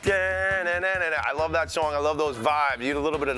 I love that song. I love those vibes. You get a little bit of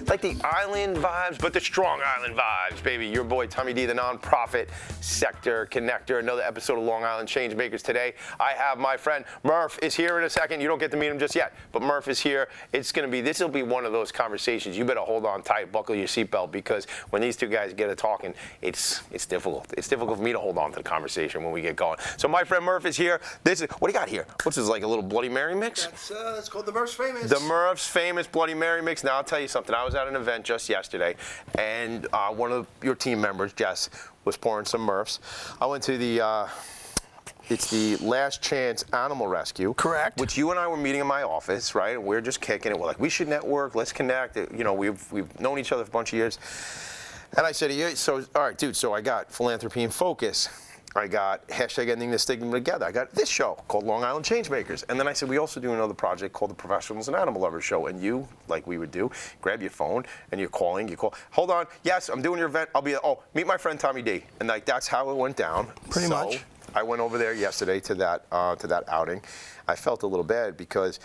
like the island vibes, but the strong island vibes, baby. Your boy Tommy D, the nonprofit sector connector. Another episode of Long Island Changemakers today. I have my friend Murph is here in a second. You don't get to meet him just yet, but Murph is here. This will be one of those conversations. You better hold on tight, buckle your seatbelt, because when these two guys get to talking, it's difficult. It's difficult for me to hold on to the conversation when we get going. So my friend Murph is here. What do you got here? What's this, like a little Bloody Mary mix? That's called the Murph's Famous. The Murph's Famous Bloody Mary mix. Now, I'll tell you something. I was at an event just yesterday, and one of your team members, Jess, was pouring some Murphs. I went to the, it's the Last Chance Animal Rescue. Correct. Which you and I were meeting in my office, right? And we're just kicking it. We're like, we should network. Let's connect. You know, we've known each other for a bunch of years. And I said, yeah, so, all right, dude, so I got Philanthropy and Focus. I got hashtag Ending the Stigma Together. I got this show called Long Island Changemakers. And then I said, we also do another project called the Professionals and Animal Lovers Show. And you, like we would do, grab your phone and you're calling, you call, hold on, yes, I'm doing your event. I'll be, meet my friend Tommy D. And like, that's how it went down. Pretty much. I went over there yesterday to that outing. I felt a little bad because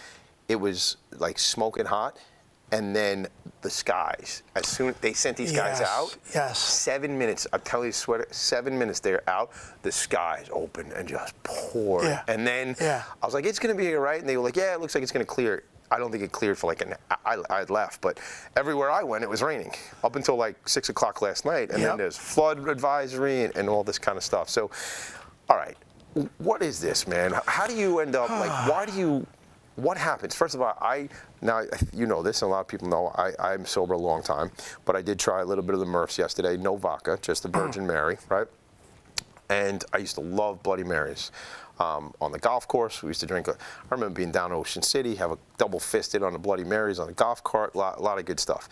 it was like smoking hot. And then the skies, as soon as they sent these guys out, 7 minutes, I tell you, 7 minutes they're out, the skies open and just poured. Yeah. And then I was like, it's going to be all right. And they were like, yeah, it looks like it's going to clear. I don't think it cleared for like I left, but everywhere I went, it was raining up until like 6 o'clock last night. And then there's flood advisory and all this kind of stuff. So, all right, what is this, man? How do you end up, like, what happens? First of all, now you know this, and a lot of people know I'm sober a long time, but I did try a little bit of the Murphs yesterday. No vodka, just the Virgin Mary, right? And I used to love Bloody Marys. On the golf course, we used to drink. I remember being down in Ocean City, have a double fisted on the Bloody Marys on the golf cart. A lot of good stuff.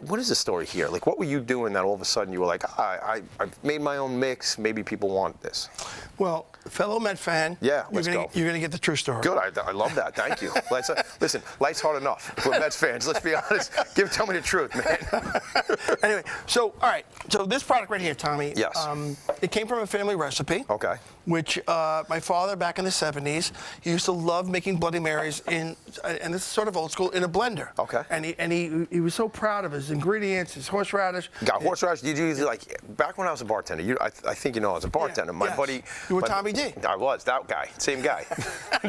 What is the story here? Like, what were you doing that all of a sudden you were like, I've made my own mix, maybe people want this? Well, fellow Met fan, let's go. You're going to get the true story. Good, I love that, thank you. Listen, life's hard enough. We're Mets fans, let's be honest. Tell me the truth, man. Anyway, so, all right, so this product right here, Tommy, it came from a family recipe. Okay. Which my father, back in the 70s, he used to love making Bloody Marys and this is sort of old school, in a blender. Okay. And he was so proud of his ingredients, his horseradish. Got horseradish. Did you use, like, back when I was a bartender, I think you know I was a bartender. My buddy. You were Tommy D. I was, that guy. Same guy.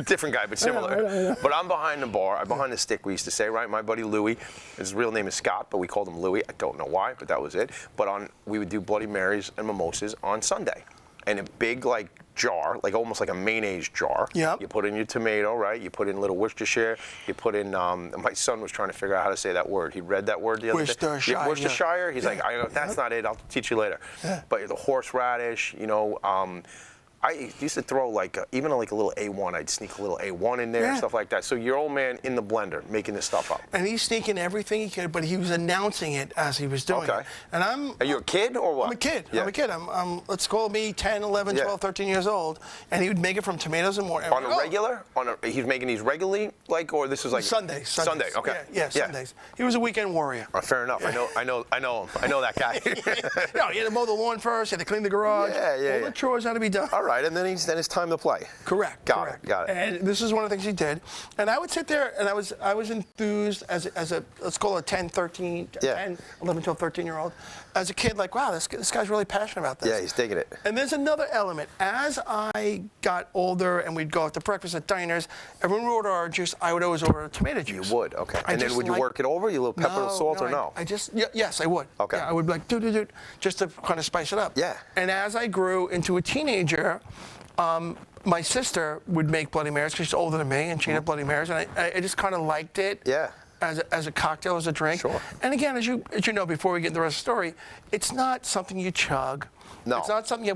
Different guy, but similar. I know. But I'm behind the bar. I'm behind the stick, we used to say, right? My buddy Louie, his real name is Scott, but we called him Louie. I don't know why, but that was it. But we would do Bloody Marys and mimosas on Sunday. And a big, like, jar, like almost like a mayonnaise jar. Yep. You put in your tomato, right? You put in a little Worcestershire. You put in, my son was trying to figure out how to say that word. He read that word the other day. Worcestershire. Worcestershire. He's like, that's not it. I'll teach you later. Yeah. But the horseradish, you know, I used to throw like even like a little A1. I'd sneak a little A1 in there and stuff like that. So your old man in the blender making this stuff up. And he's sneaking everything he could, but he was announcing it as he was doing it. And Are you a kid or what? I'm a kid. Yeah. I'm a kid. Let's call me 10, 11, 12, 13 years old. And he would make it from tomatoes and more. On a regular? He's making these regularly, like, or this is like Sundays. Sunday. Okay. Yeah, Sundays. He was a weekend warrior. Fair enough. I know him. I know that guy. No, he had to mow the lawn first. He had to clean the garage. All the chores had to be done. All right, and then it's time to play. Correct. Got it. And this is one of the things he did. And I would sit there, and I was enthused as a let's call it 10, 13, 10, 11, 12, 13-year-old. As a kid, like, wow, this guy's really passionate about this. Yeah, he's digging it. And there's another element. As I got older and we'd go out to breakfast at diners, and when we order our juice, I would always order tomato juice. You would, okay. And then would you work it over? You little pepper and salt or no? Yes, I would. Okay. Yeah, I would be like, do, just to kind of spice it up. Yeah. And as I grew into a teenager, my sister would make Bloody Marys because she's older than me, and she had Bloody Marys, and I just kind of liked it. Yeah. As a cocktail, as a drink. Sure. And again, as you know, before we get into the rest of the story, it's not something you chug. No. It's not something you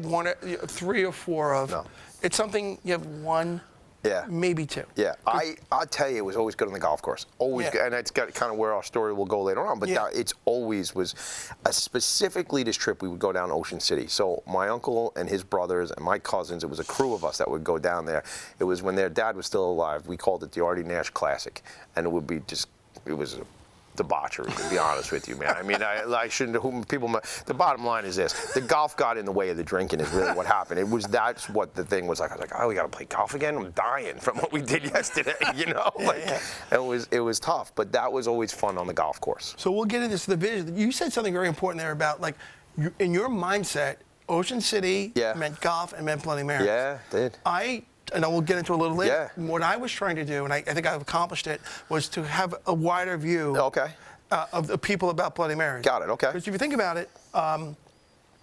have 3 or 4 of. No. It's something you have 1, maybe 2. Yeah, I'll tell you, it was always good on the golf course. Always good, and it's got kind of where our story will go later on. But it's always was, specifically this trip, we would go down Ocean City. So my uncle and his brothers and my cousins, it was a crew of us that would go down there. It was when their dad was still alive. We called it the Artie Nash Classic, and it would be just, it was debauchery, to be honest with you, man. I mean, I shouldn't. The bottom line is this: the golf got in the way of the drinking. Is really what happened. That's what the thing was like. I was like, oh, we got to play golf again. I'm dying from what we did yesterday. You know, it was tough, but that was always fun on the golf course. So we'll get into this division. You said something very important there about like, in your mindset, Ocean City meant golf and meant Bloody Marys. Yeah, it did. And we'll get into it a little later. Yeah. What I was trying to do, and I think I've accomplished it, was to have a wider view of the people about Bloody Marys. Got it, okay. Because if you think about it, and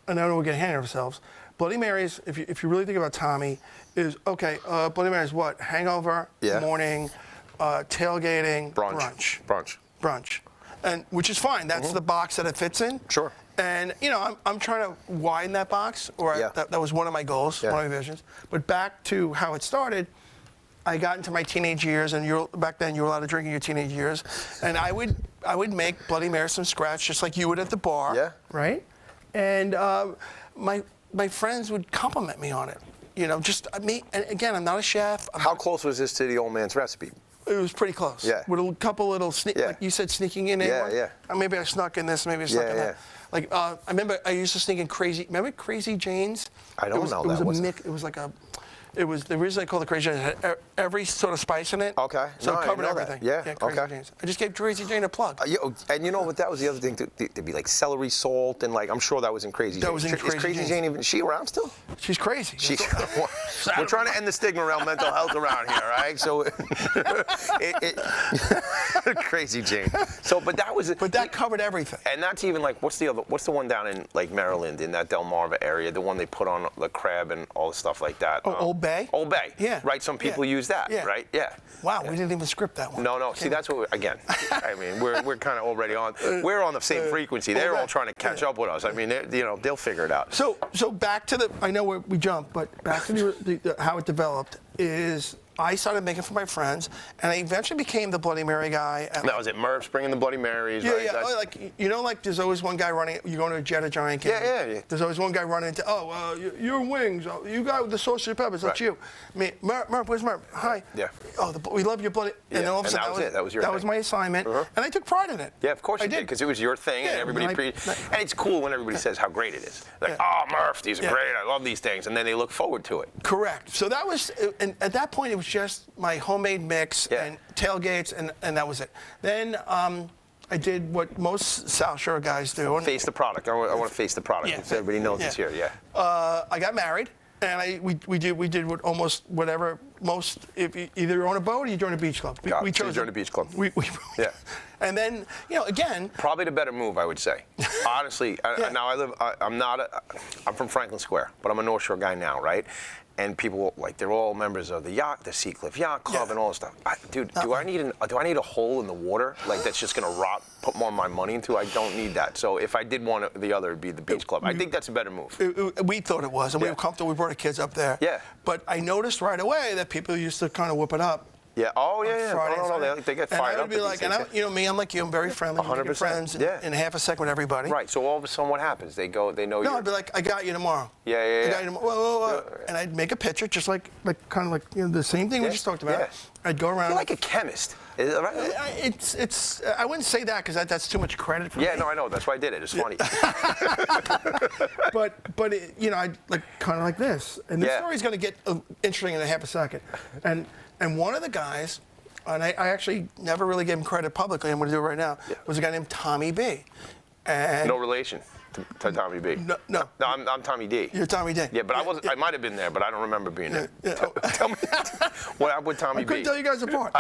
I know we're getting ahead of ourselves, Bloody Marys, if you really think about Tommy, is, okay, Bloody Marys what? Hangover, morning, tailgating, brunch. And which is fine. That's the box that it fits in. Sure. And, you know, I'm trying to widen that box, that was one of my goals, one of my visions. But back to how it started, I got into my teenage years, and back then you were allowed to drink in your teenage years, and I would make Bloody Marys from scratch, just like you would at the bar, right? And my friends would compliment me on it, you know, just me. And again, I'm not a chef. How close was this to the old man's recipe? It was pretty close. Yeah. With a couple little like you said, sneaking in. Yeah. Maybe I snuck in this. Maybe I snuck in that. Like I remember, I used to sneak in Crazy. Remember Crazy Jane's? I don't know that. It was a mix. It was like a. It was the reason I called it Crazy Jane. It had every sort of spice in it. Okay. So it covered everything. Yeah. Crazy Jane's. I just gave Crazy Jane a plug. And you know what? That was the other thing. There'd be like celery salt, and like I'm sure that was in Crazy Jane. That was in Is Crazy Jane even? Is she around still? She's crazy. We're trying to end the stigma around mental health around here, right? So, Crazy Jane. So, but that was. But that covered everything. And that's even like what's the one down in like Maryland in that Delmarva area? The one they put on the crab and all the stuff like that. Oh, Old Bay. Old Bay. Yeah. Right. Some people use that. Yeah. Right. Yeah. Wow. We didn't even script that one. No. See, that's what again. I mean, we're kind of already on. We're on the same frequency. They're all trying to catch up with us. I mean, they'll figure it out. So back to I know we jumped, but back to how it developed is I started making for my friends, and I eventually became the Bloody Mary guy. That was it. Murph's bringing the Bloody Marys. Yeah, right? yeah. Like like there's always one guy running. You go to a Jetta Giant game. Yeah. There's always one guy running into. Your wings. Oh, you got with the sausage and peppers. That's you. I mean, Murph, where's Murph? Hi. Yeah. Oh, we love your Bloody. Yeah. And then all of a sudden that was it. That was your. That was my assignment, and I took pride in it. Yeah, of course you did, because it was your thing, and everybody and it's cool when everybody says how great it is. Like, oh, Murph, these are great. I love these things, and then they look forward to it. Correct. So that was, and at that point, it was just my homemade mix and tailgates, and that was it. Then I did what most South Shore guys do. Face the product. I want to face the product, so everybody knows it's here. Yeah. I got married, and we did most. If you either own a boat or you join a beach club. We chose to join a beach club. Yeah. And then again. Probably the better move, I would say. Honestly, now I'm from Franklin Square, but I'm a North Shore guy now, right? And people they're all members of the Seacliff Yacht Club and all this stuff. Dude, do I need a hole in the water that's just gonna rot? Put more of my money into? I don't need that. So if I did want the other, it'd be the beach club. I think that's a better move. We thought it was, and we were comfortable. We brought our kids up there. Yeah. But I noticed right away that people used to kind of whip it up. Yeah. Oh, yeah. No, they get fired up. And I would be like, me, I'm like you. I'm very friendly. 100%. Friends in half a second with everybody. Right. So all of a sudden, what happens? They know you. No, I'd be like, I got you tomorrow. Yeah. I got you tomorrow. Whoa. And I'd make a picture, just like the same thing we just talked about. Yeah. I'd go around. You're like a chemist. Is it right? It's. I wouldn't say that because that's too much credit for me. Yeah. No, I know. That's why I did it. It's funny. but I'd kind of like this, and the story's going to get interesting in a half a second, and one of the guys. And I actually never really gave him credit publicly. I'm going to do it right now. Was a guy named Tommy B. And no relation to Tommy B. No, I'm Tommy D. You're Tommy D. Yeah, but I wasn't. I might have been there, but I don't remember being there. Tell me what happened with Tommy B. I couldn't tell you guys apart.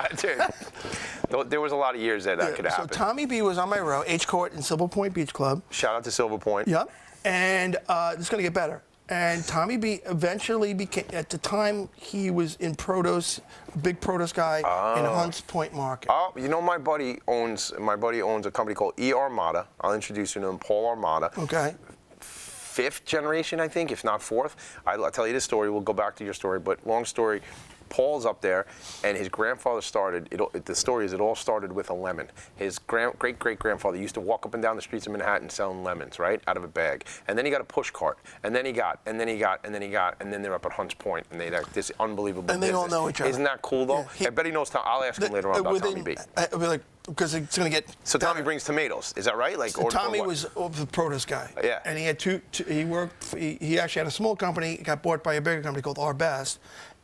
There was a lot of years that could happen. So Tommy B was on my row, H Court in Silver Point Beach Club. Shout out to Silver Point. Yep. And it's going to get better. And Tommy B eventually became, at the time, he was in produce, a big produce guy in Hunts Point Market. Oh, my buddy owns a company called E Armada. I'll introduce you to him, Paul Armada. Okay. 5th generation, I think, if not 4th. I'll tell you this story. We'll go back to your story, but long story. Paul's up there, and his grandfather started. The story is it all started with a lemon. His great-great-grandfather used to walk up and down the streets of Manhattan selling lemons, right, out of a bag. And then he got a push cart, and then he got, and then they're up at Hunts Point, and they had this unbelievable and they business. all know each other. Isn't that cool though? Yeah, I bet he knows. I'll ask him later on about Tommy B. I'll be like, because it's going to get. So Tommy brings tomatoes. Is that right? Like, so Tommy was the produce guy. Yeah. And he had he worked. He actually had a small company. Got bought by a bigger company called Our Best,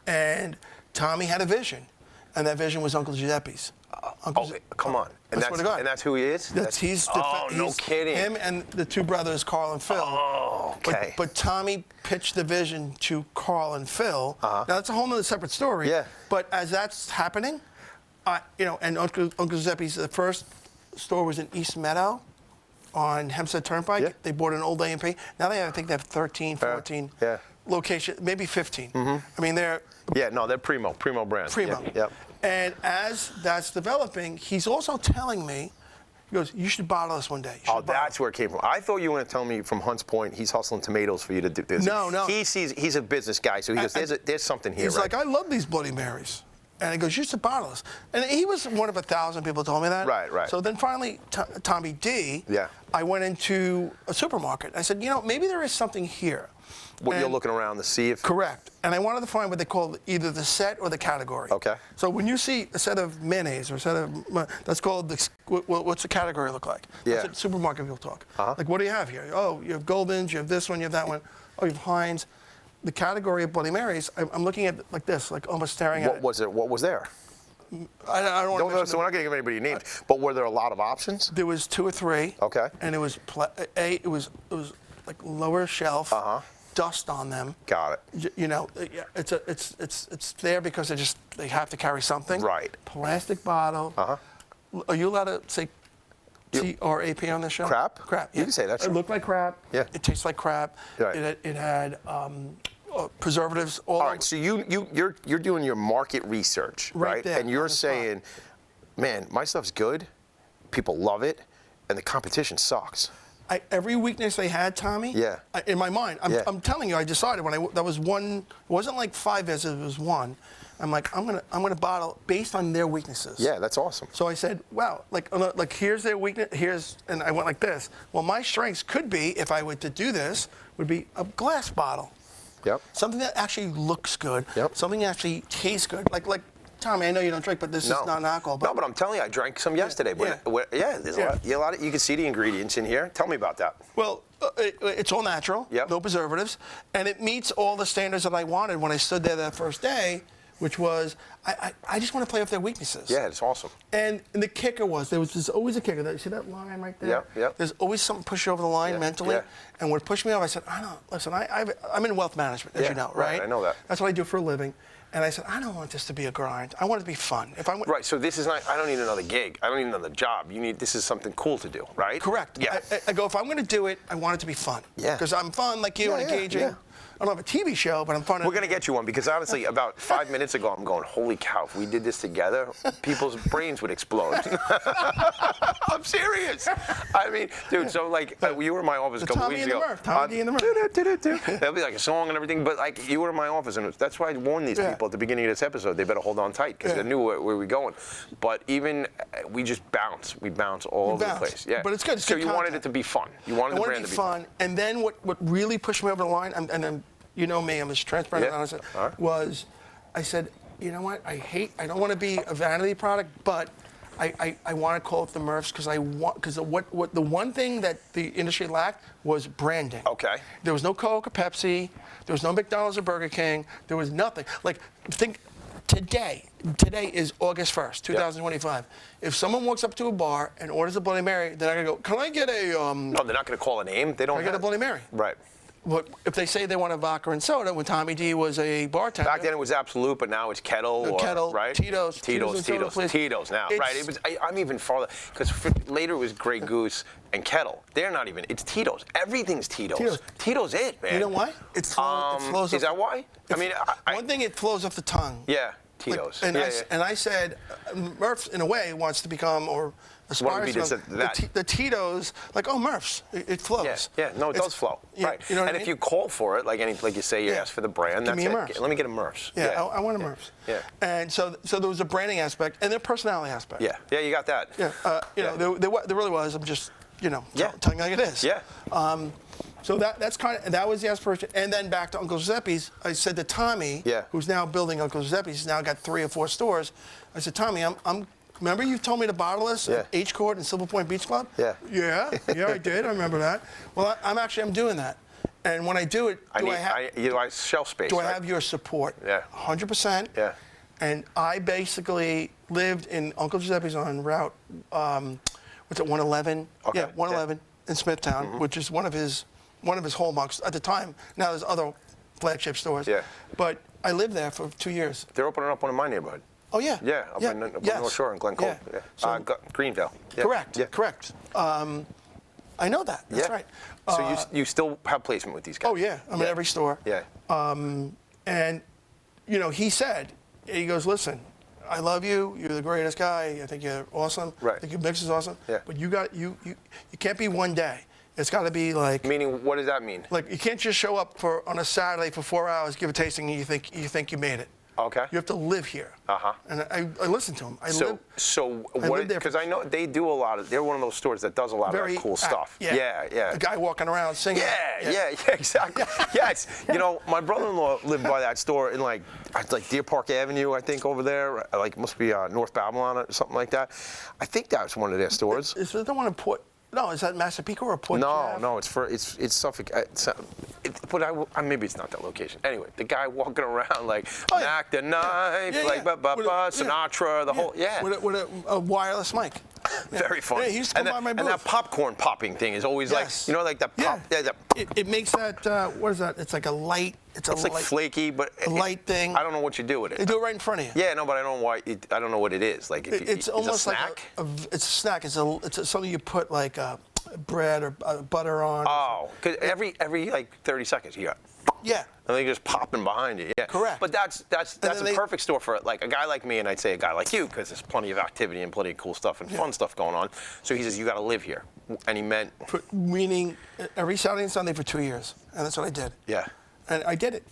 and Tommy had a vision, and that vision was Uncle Giuseppe's. Come on. And that's who he is? He's no kidding. Him and the two brothers, Carl and Phil. Oh, okay. But Tommy pitched the vision to Carl and Phil. Now, that's a whole other separate story. Yeah. But as that's happening, and Uncle Giuseppe's, the first store was in East Meadow on Hempstead Turnpike. Yeah. They bought an old A&P. Now I think they have 13, 14 locations, maybe 15. I mean, they're... Yeah, no, they're primo brand. Primo. Yep. And as that's developing, he's also telling me, he goes, you should bottle this one day. That's where it came from. I thought you were going to tell me from Hunts Point, he's hustling tomatoes for you to do this. No. He's a business guy, so he goes, there's something here, he's like, I love these Bloody Marys. And he goes, you should bottle this. And he was one of 1,000 people told me that. Right. So then finally, Tommy D, yeah. I went into a supermarket. I said, maybe there is something here. You're looking around to see if... Correct. And I wanted to find what they call either the set or the category. Okay. So when you see a set of mayonnaise or a set of... That's called... what's the category look like? Yeah. That's what supermarket people talk. Like, what do you have here? Oh, you have Goldens, you have this one, you have that one. Oh, you have Heinz. The category of Bloody Marys, I'm looking at it like this, like almost staring at it. What was there? I don't want to... So we're not going to give anybody names. But were there a lot of options? There was 2 or 3. Okay. And it was like lower shelf. Dust on them. Got it. It's there because they have to carry something. Right. Plastic bottle. Are you allowed to say TRAP on this show? Crap? Crap. Yeah. You can say that. Sure. It looked like crap. Yeah. It tastes like crap. Right. It had preservatives. All right. So you're doing your market research, right? There, and you're saying, man, my stuff's good. People love it, and the competition sucks. Every weakness they had, Tommy. Yeah. In my mind, I'm telling you, I decided when that was one. It wasn't like 5 visits. It was one. I'm like, I'm gonna bottle based on their weaknesses. Yeah, that's awesome. So I said, wow, like here's their weakness. And I went like this. Well, my strengths could be, if I were to do this, would be a glass bottle. Yep. Something that actually looks good. Yep. Something that actually tastes good. Like Tommy, I know you don't drink, but this is not alcohol. No, but I'm telling you, I drank some yesterday. There's a lot. You can see the ingredients in here. Tell me about that. Well, it's all natural. Yep. No preservatives, and it meets all the standards that I wanted when I stood there that first day, which was I just want to play off their weaknesses. Yeah, it's awesome. And the kicker was there's always a kicker. You see that line right there? Yep. There's always something push you over the line mentally. Yeah. And what pushed me off, I said, I'm in wealth management, as you know, right? I know that. That's what I do for a living. And I said, I don't want this to be a grind. I want it to be fun. Right. So this is not. I don't need another gig. I don't need another job. This is something cool to do, right? Correct. Yeah. I go, if I'm going to do it, I want it to be fun. Yeah. Because I'm fun like you and engaging. Yeah. I don't have a TV show, but I'm fun. We're going to get you one because honestly, about 5 minutes ago, I'm going, holy cow, if we did this together, people's brains would explode. I'm serious. I mean, dude, so like, you were in my office a couple weeks ago. Tommy D and the Murph. That'll be like a song and everything, but like, you were in my office, and that's why I warned these people at the beginning of this episode, they better hold on tight because they knew where we were going. But even, we just bounce. We bounce all over the place. Yeah. But it's good. It's so good you content. wanted it to be fun. You wanted the brand to be fun. And then what really pushed me over the line, and then, you know me, I'm as transparent and honest, was I said, you know what, I don't want to be a vanity product, but I want to call it the Murphs because the one thing that the industry lacked was branding. Okay. There was no Coke or Pepsi, there was no McDonald's or Burger King, there was nothing. Like, think, today is August 1st, 2025. If someone walks up to a bar and orders a Bloody Mary, they're not going to go, can I get a... No, they're not going to call a name. They don't Can I get a Bloody Mary? Right. If they say they want a vodka and soda, when Tommy D was a bartender. Back then it was Absolute, but now it's Kettle. Right? Tito's now. Right. I'm even farther because later it was Grey Goose and Kettle. They're not even. It's Tito's. Everything's Tito's. Tito's it, man. You know why? It flows. Is that why? I mean, one thing, it flows off the tongue. Yeah. Tito's. Like, and I said, Murph, in a way, wants to become or aspires to become the Tito's. Like, oh, Murph's, it flows. No, it does flow. Right. You know what I mean? If you call for it, like you say, you ask for the brand. Give that's me a it. Murph's. Let me get a Murph's. I want a Murph's. Yeah. And so there was a branding aspect and their personality aspect. Yeah. You got that. Yeah. You know, there really was. I'm just, telling you like it is. Yeah. So that was the aspiration. And then back to Uncle Giuseppe's, I said to Tommy, who's now building Uncle Giuseppe's, he's now got 3 or 4 stores. I said, Tommy, remember you told me to bottle this at H Court and Silver Point Beach Club? Yeah, I did. I remember that. Well, I'm doing that. And when I do it, I shelf space. Do I have your support? Yeah. 100%. Yeah. And I basically lived in Uncle Giuseppe's on Route, what's it, 111? Okay. Yeah, 111 in Smithtown, which is one of his hallmarks at the time. Now there's other flagship stores. Yeah. But I lived there for 2 years. They're opening up one in my neighborhood. Oh, yeah. Yeah, up in North Shore in Glen Cove. Yeah. So, Greenville. Yeah. Correct. Yeah. Correct. I know that. That's right. So you still have placement with these guys? Oh, yeah. I'm in every store. Yeah. And, he said, he goes, listen, I love you. You're the greatest guy. I think you're awesome. Right. I think your mix is awesome. Yeah. But you can't be one day. It's got to be like. Meaning, what does that mean? Like, you can't just show up on a Saturday for 4 hours, give a tasting, and you think you made it. Okay. You have to live here. And I listened to him. Because I know they do a lot of. They're one of those stores that does a lot of cool stuff. Yeah. The guy walking around singing. Yeah, exactly. Yes. My brother-in-law lived by that store in like Deer Park Avenue, I think, over there. Like, it must be North Babylon or something like that. I think that's one of their stores. Is it the one in Port? No, is that Massapequa or Port? No, it's Suffolk. But maybe it's not that location. Anyway, the guy walking around like Mac the Knife, Sinatra, the whole with a wireless mic. Very funny. Yeah, he used to come by my booth. And that popcorn popping thing is always like that pop. It makes that what is that? It's like a light. It's like flaky, but a light thing. I don't know what you do with it. They do it right in front of you. Yeah, no, but I don't know why. I don't know what it is. Like it's almost a snack? like it's a snack. It's something you put like bread or butter on. Oh, because every like 30 seconds you got. Yeah. And they're just popping behind you. Yeah. Correct. But that's a perfect store for like a guy like me, and I'd say a guy like you, because there's plenty of activity and plenty of cool stuff and fun stuff going on. So he says, you got to live here. And he meant. Meaning every Saturday and Sunday for 2 years. And that's what I did. Yeah. And I did it.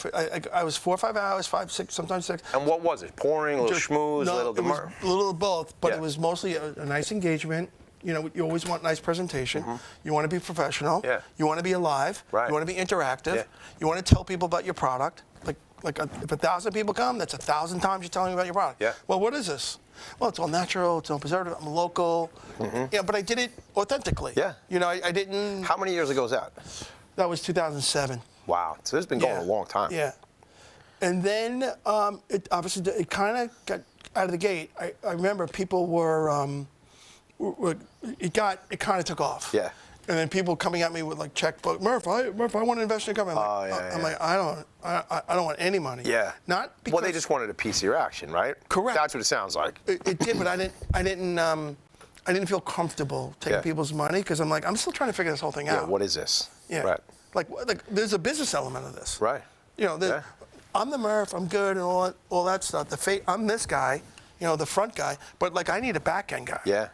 I was 4 or 5 hours, 5, 6, sometimes 6. And what was it? Pouring, a little schmooze, a little demur? A little of both, but it was mostly a nice engagement. You always want nice presentation. You want to be professional. Yeah. You want to be alive. Right. You want to be interactive. Yeah. You want to tell people about your product. If 1,000 people come, that's 1,000 times you're telling me about your product. Yeah. Well, what is this? Well, it's all natural. It's all preservative. I'm local. Yeah, but I did it authentically. Yeah. I didn't. How many years ago was that? That was 2007. Wow. So this has been going a long time. Yeah. And then it kind of got out of the gate. I remember people were. It kind of took off. Yeah. And then people coming at me with like checkbook, Murph, I want to invest in your company. I'm like, I don't want any money. Yeah. Not because. Well, they just wanted a piece of your action, right? Correct. That's what it sounds like. It did, but I didn't feel comfortable taking people's money because I'm like, I'm still trying to figure this whole thing out. Yeah. What is this? Yeah. Right. Like there's a business element of this. Right. I'm the Murph. I'm good and all that stuff. I'm this guy, the front guy, but like I need a back end guy. Yeah.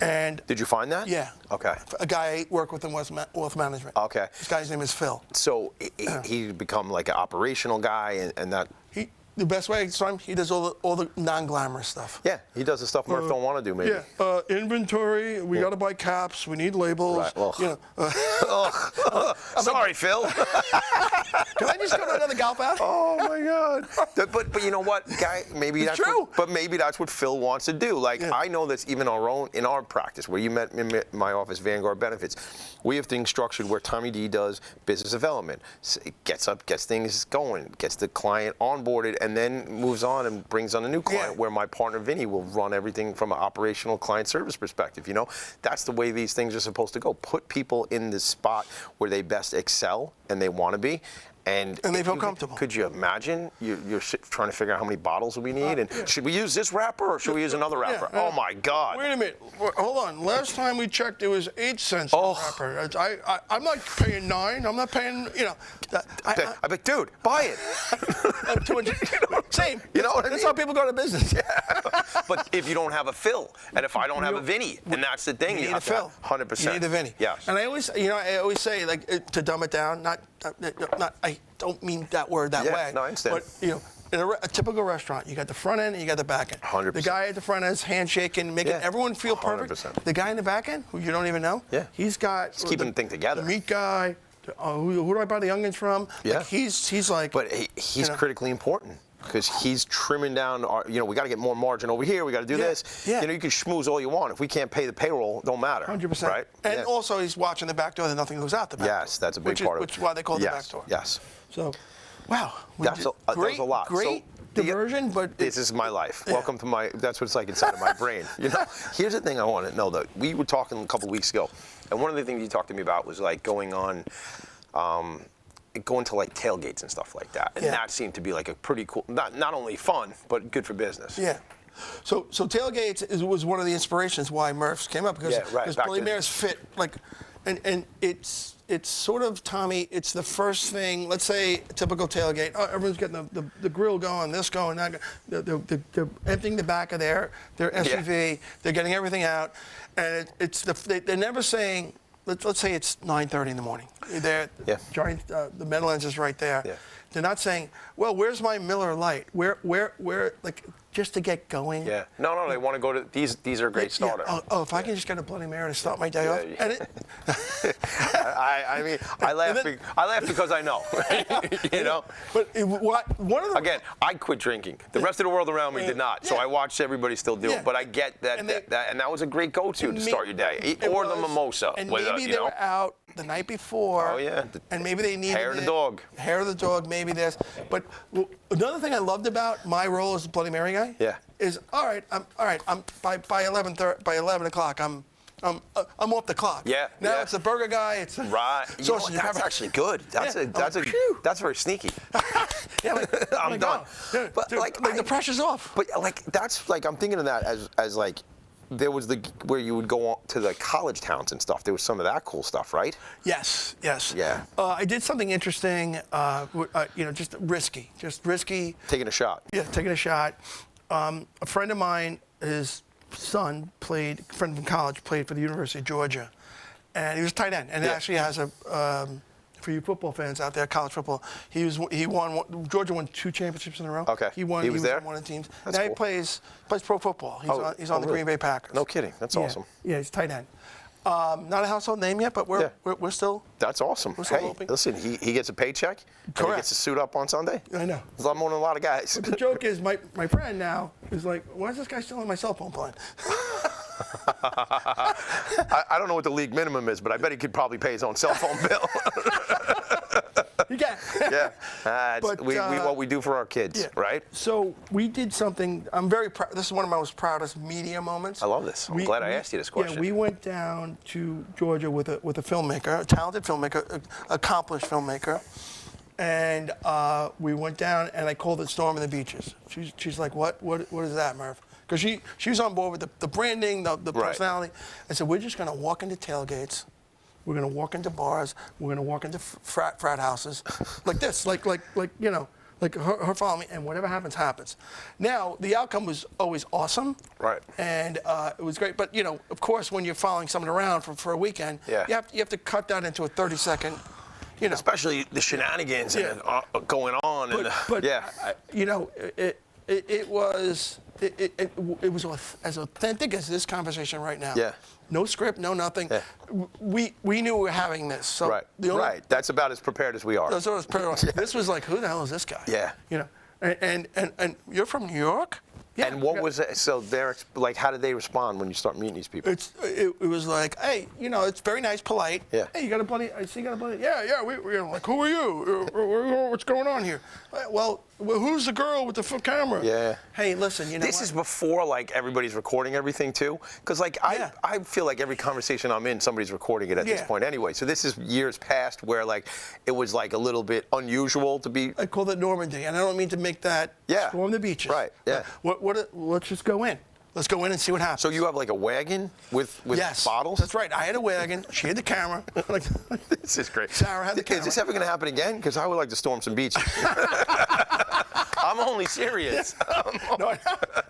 And did you find that? Yeah. Okay. A guy I work with in wealth management. Okay. This guy's name is Phil. So he'd become like an operational guy, and that. The best way I describe him, he does all the non-glamorous stuff. Yeah, he does the stuff Murph don't want to do, maybe. Yeah, inventory, we got to buy caps, we need labels. Right, sorry, Phil. Can I just go to another golf out? Oh, my God. But you know what, guy, maybe that's true. But maybe that's what Phil wants to do. Like, I know that's even in our practice, where you met in my office, Vanguard Benefits, we have things structured where Tommy D does business development. Gets things going, gets the client onboarded, and then moves on and brings on a new client where my partner Vinny will run everything from an operational client service perspective. That's the way these things are supposed to go. Put people in the spot where they best excel and they want to be, And they feel comfortable. Could you imagine you're trying to figure out how many bottles we need, and should we use this wrapper or should we use another wrapper? Oh my God! Wait a minute, hold on. Last time we checked, it was 8 cents per wrapper. I'm not paying 9. I'm not paying. I bet, dude, buy it. Same. You know what I mean? That's how people go to business. Yeah. But if you don't have a fill, and if I don't have a Vinny, and that's the thing, you need a fill. 100%. You need a Vinny. Yes. And I always say, like, to dumb it down. I don't mean that word that way. No, I understand. But in a typical restaurant, you got the front end and you got the back end. 100%. The guy at the front end is handshaking, making everyone feel perfect. 100%. The guy in the back end, who you don't even know, he's keeping the thing together. The meat guy. Who do I buy the onions from? Yeah. Like he's like. But he's critically important. Because he's trimming down our, we got to get more margin over here. We got to do this. Yeah. You can schmooze all you want. If we can't pay the payroll, it don't matter. 100%. Right? And also, he's watching the back door that nothing goes out the back door. Yes, that's a big part of it. Which is why they call it the back door. Yes. So, wow. That was a lot. Great diversion, but this is my life. Welcome to that's what it's like inside of my brain. Here's the thing I want to know though. We were talking a couple weeks ago, and one of the things you talked to me about was like going to like tailgates and stuff like that, and that seemed to be like a pretty cool, not only fun but good for business. Yeah. So tailgates was one of the inspirations why Murph's came up because Bloody Mary's fit like, and it's sort of, Tommy, it's the first thing. Let's say a typical tailgate. Oh, everyone's getting the grill going, this going, that going. They're emptying the back of their SUV. They're getting everything out, and they're never saying. Let's say it's 9:30 in the morning. They're giant. The Meadowlands is right there. Yeah. They're not saying, "Well, where's my Miller Lite? Where, like, just to get going." Yeah. No. They want to go to these. These are a great starter. Yeah. If I can just get a Bloody Mary to start my day off. And I mean, I laugh. I laugh because I know. But one of the I quit drinking. The rest of the world around me did not. So I watched everybody still do it. But I get that, and that was a great go-to to start your day. Or the mimosa. And maybe they were out the night before. Oh yeah. And maybe they needed hair of the dog. Hair of the dog. Maybe this. But another thing I loved about my role as the Bloody Mary guy. Is I'm by 11 o'clock. I'm off the clock. Yeah. Now it's the burger guy. It's right. That's actually good. That's very sneaky. I'm done. But the pressure's off. But that's I'm thinking of that as like. There was where you would go to the college towns and stuff. There was some of that cool stuff, right? Yes. Yeah. I did something interesting. Just risky. Taking a shot. Yeah, taking a shot. A friend of mine, his son friend from college, played for the University of Georgia, and he was tight end. And actually has for you football fans out there, college football, Georgia won 2 championships in a row. Okay. He was there? on one of the teams. That's now cool. he plays pro football. He's on the Green Bay Packers. No kidding. That's awesome. Yeah, he's tight end. Not a household name yet, but we're still. That's awesome. We're still hey, hoping. Listen, he gets a paycheck. Correct. And he gets to suit up on Sunday. I know. There's a lot more than a lot of guys. But the joke is, my friend now is like, why is this guy still on my cell phone plan? I don't know what the league minimum is, but I bet he could probably pay his own cell phone bill. You can. Yeah. What we do for our kids, right? So we did something. I'm very proud. This is one of my most proudest media moments. I love this. I'm glad I asked you this question. Yeah, we went down to Georgia with a filmmaker, a talented filmmaker, accomplished filmmaker, and we went down and I called it Storm in the Beaches. She's like, what is that, Murph? Because she was on board with the branding, the personality. I said, we're just going to walk into tailgates. We're going to walk into bars. We're going to walk into frat houses, like this, like her following me, and whatever happens. Now, the outcome was always awesome. Right. And it was great. But, of course, when you're following someone around for a weekend, you have to cut that into a 30-second, Especially the shenanigans and going on. It was as authentic as this conversation right now. Yeah. No script, no nothing. Yeah. We knew we were having this. So right. That's about as prepared as we are. That's as prepared. This was like, who the hell is this guy? Yeah. And you're from New York? Yeah. And what was it? So how did they respond when you start meeting these people? It was like, hey, it's very nice, polite. Yeah. Hey, I see you got a bloody. Yeah. We like, who are you? What's going on here? Well, well, who's the girl with the camera? Yeah. Hey, listen, you know This is before, like, everybody's recording everything, too. Because, like, I feel like every conversation I'm in, somebody's recording it at this point anyway. So this is years past where, like, it was, like, a little bit unusual to be... I call it Normandy, and I don't mean to make that storm the beaches. Right, yeah. Let's just go in. Let's go in and see what happens. So you have, like, a wagon with bottles? That's right. I had a wagon. She had the camera. This is great. Sarah had the camera. Is this ever going to happen again? Because I would like to storm some beaches. I'm only serious. No, I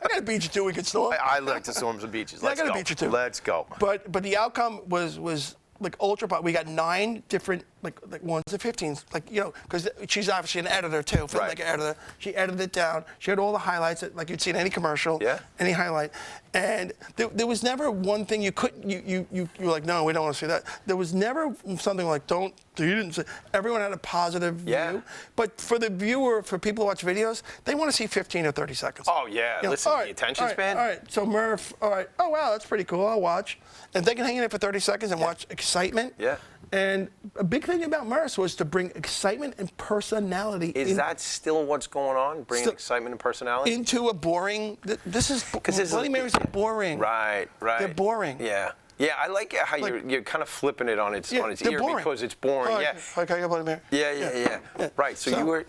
got a beach or two we could storm. I like to storm some beaches. Let's I got go. a beach or two. Let's go. But the outcome was like ultra pop. We got 9 different like 1s to 15s, like, you know, because she's obviously an editor too, filmmaker editor. She edited it down. She had all the highlights like you'd see in any commercial, any highlight. And there was never one thing you couldn't. You were like, no, we don't want to see that. There was never something like you didn't say. Everyone had a positive view. But for the viewer, for people who watch videos, they want to see 15 or 30 seconds. Oh yeah, you know, listen, the attention span. All right, so Murph. All right. Oh wow, that's pretty cool. I'll watch. And they can hang in there for 30 seconds and watch excitement. Yeah. And a big thing about Murph was to bring excitement and personality. Is that still what's going on? Bringing excitement and personality into a boring. This is because Bloody Marys are boring. Right. They're boring. Yeah. Yeah, I like how you're kind of flipping it on its ear because it's boring. Like I got Bloody Mary. Yeah. Right. So you were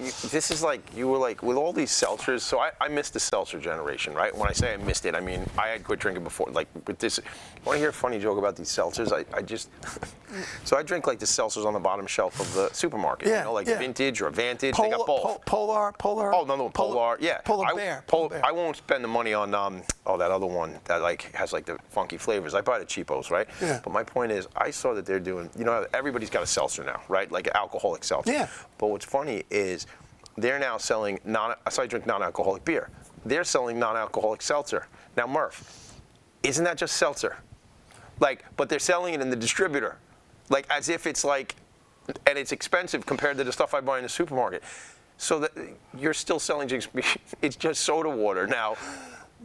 with all these seltzers. So I missed the seltzer generation, right? When I say I missed it, I mean I had quit drinking before. Like with this, want to hear a funny joke about these seltzers? I just so I drink like the seltzers on the bottom shelf of the supermarket. You know, like Vintage or Vantage. They got both. Polar. Oh no, Polar. Yeah. Polar Bear. I won't spend the money on that other one that like has like the funky flavors. I buy the cheapos, right? Yeah. But my point is, I saw that they're doing, you know, everybody's got a seltzer now, right? Like an alcoholic seltzer. Yeah. But what's funny is they're now selling so I drink non-alcoholic beer. They're selling non-alcoholic seltzer. Now, Murph, isn't that just seltzer? Like, but they're selling it in the distributor, like as if it's like, and it's expensive compared to the stuff I buy in the supermarket. So that you're still selling drinks. It's just soda water now.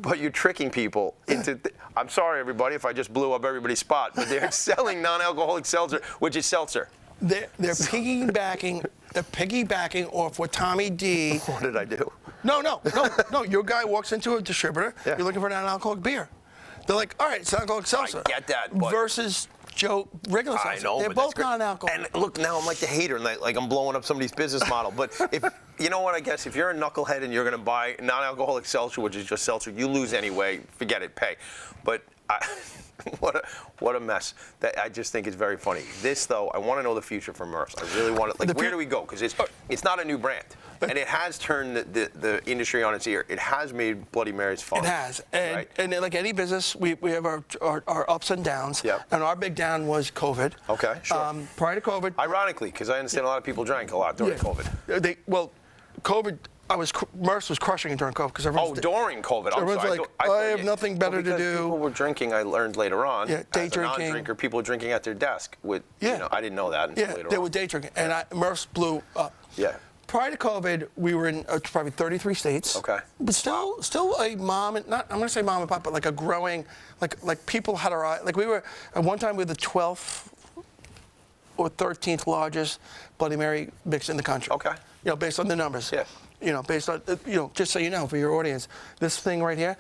But you're tricking people into. I'm sorry, everybody, if I just blew up everybody's spot, but they're selling non-alcoholic seltzer, which is seltzer. They're piggybacking off what Tommy D. What did I do? No. Your guy walks into a distributor. Yeah. You're looking for an non-alcoholic beer. They're like, all right, it's non-alcoholic seltzer. I get that. But versus Joe regular seltzer. I know, they're both non-alcoholic. And look, now I'm like the hater, and like I'm blowing up somebody's business model. But if you know what, I guess if you're a knucklehead and you're going to buy non-alcoholic seltzer, which is just seltzer, you lose anyway. Forget it, pay. But what a mess. That I just think it's very funny. This though, I want to know the future for Murph's. I really want to. Like, where do we go? Because it's not a new brand, and it has turned the industry on its ear. It has made Bloody Marys fun. It has, and like any business, we have our ups and downs. Yep. And our big down was COVID. Okay, sure. Prior to COVID. Ironically, because I understand a lot of people drank a lot during COVID. COVID. Murph's was crushing it during COVID because everyone's during COVID. Everyone's like, I have nothing better to do. People were drinking. I learned later on. Yeah, day as drinking. A non-drinker, people were drinking at their desk with. You know, I didn't know that until later on. They were day drinking, and Murph's blew up. Yeah. Prior to COVID, we were in probably 33 states. Okay. But still a mom and I'm going to say mom and pop, but like a growing, like people had our eye. Like we were at one time we were the 12th or 13th largest Bloody Mary mix in the country. Okay. You know, based on the numbers. Yeah. You know, based on, just so you know, for your audience, this thing right here,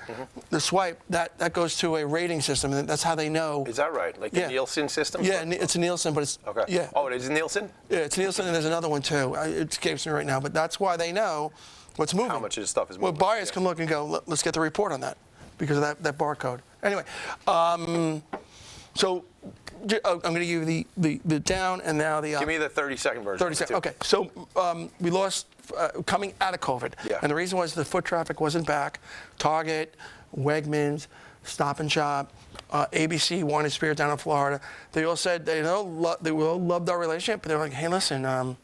the swipe, that goes to a rating system, and that's how they know. Is that right? Like the Nielsen system? Yeah, it's a Nielsen, but it's, okay. Yeah. Oh, it is Nielsen? Yeah, it's Nielsen, and there's another one, too. It escapes me right now, but that's why they know what's moving. How much of this stuff is moving. Well, buyers can look and go, let's get the report on that, because of that barcode. Anyway, so I'm going to give you the down and now the up. Give me the 30-second version. 30 seconds. Okay. So we lost coming out of COVID. Yeah. And the reason was the foot traffic wasn't back. Target, Wegmans, Stop and Shop, ABC Wine and Spirit down in Florida. They all said they all loved our relationship, but they're like, hey, listen, our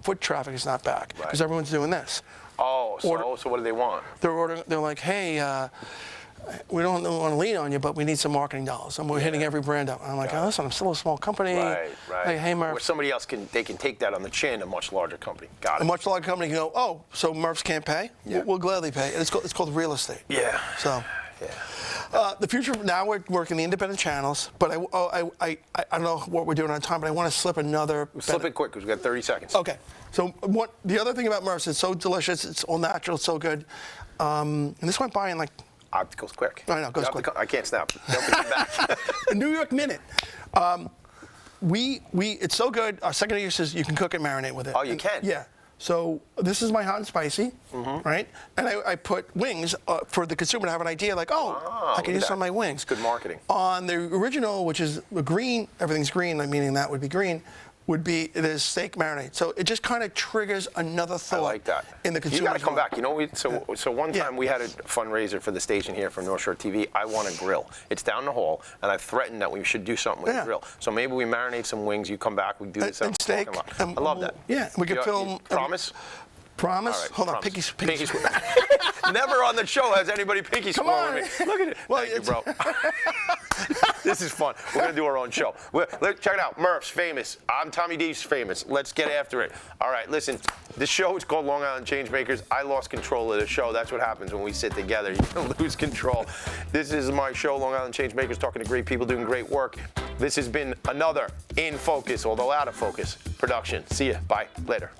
foot traffic is not back because everyone's doing this. Oh, so what do they want? They're like, hey. We don't want to lean on you, but we need some marketing dollars, and we're hitting every brand up. And I'm like, listen, I'm still a small company. Right. Like, hey, Murph. Where somebody else can take that on the chin, a much larger company. Got it. A much larger company can go, oh, so Murph's can't pay? Yeah. We'll gladly pay. And it's called real estate. Yeah. So. The future, now we're working the independent channels, but I don't know what we're doing on time, but I want to slip another. Slip it quick because we've got 30 seconds. Okay. So the other thing about Murph's, it's so delicious, it's all natural, it's so good. And this went by in like. It goes quick. I know, it goes quick. I can't snap. Don't be back. A New York minute. It's so good. Our second use is you can cook and marinate with it. Oh, you can? Yeah. So this is my hot and spicy, right? And I put wings for the consumer to have an idea, like, I can use some of my wings. It's good marketing. On the original, which is green, everything's green, meaning that would be green, it is steak marinade. So it just kind of triggers another thought. I like that. In the consumer. You got to come back. You know, so one time we had a fundraiser for the station here from North Shore TV. I want a grill. It's down the hall, and I've threatened that we should do something with the grill. So maybe we marinate some wings. You come back, we do this. And steak. I love that. Yeah, we could film. Promise? Promise? Right, Hold on, pinky swear. Never on the show has anybody pinky swear with me. Look at it. Well, Thank you, bro. This is fun. We're going to do our own show. Check it out. Murph's famous. I'm Tommy D's famous. Let's get after it. All right, listen. This show is called Long Island Changemakers. I lost control of the show. That's what happens when we sit together. You lose control. This is my show, Long Island Changemakers, talking to great people doing great work. This has been another In Focus, although out of focus, production. See ya. Bye. Later.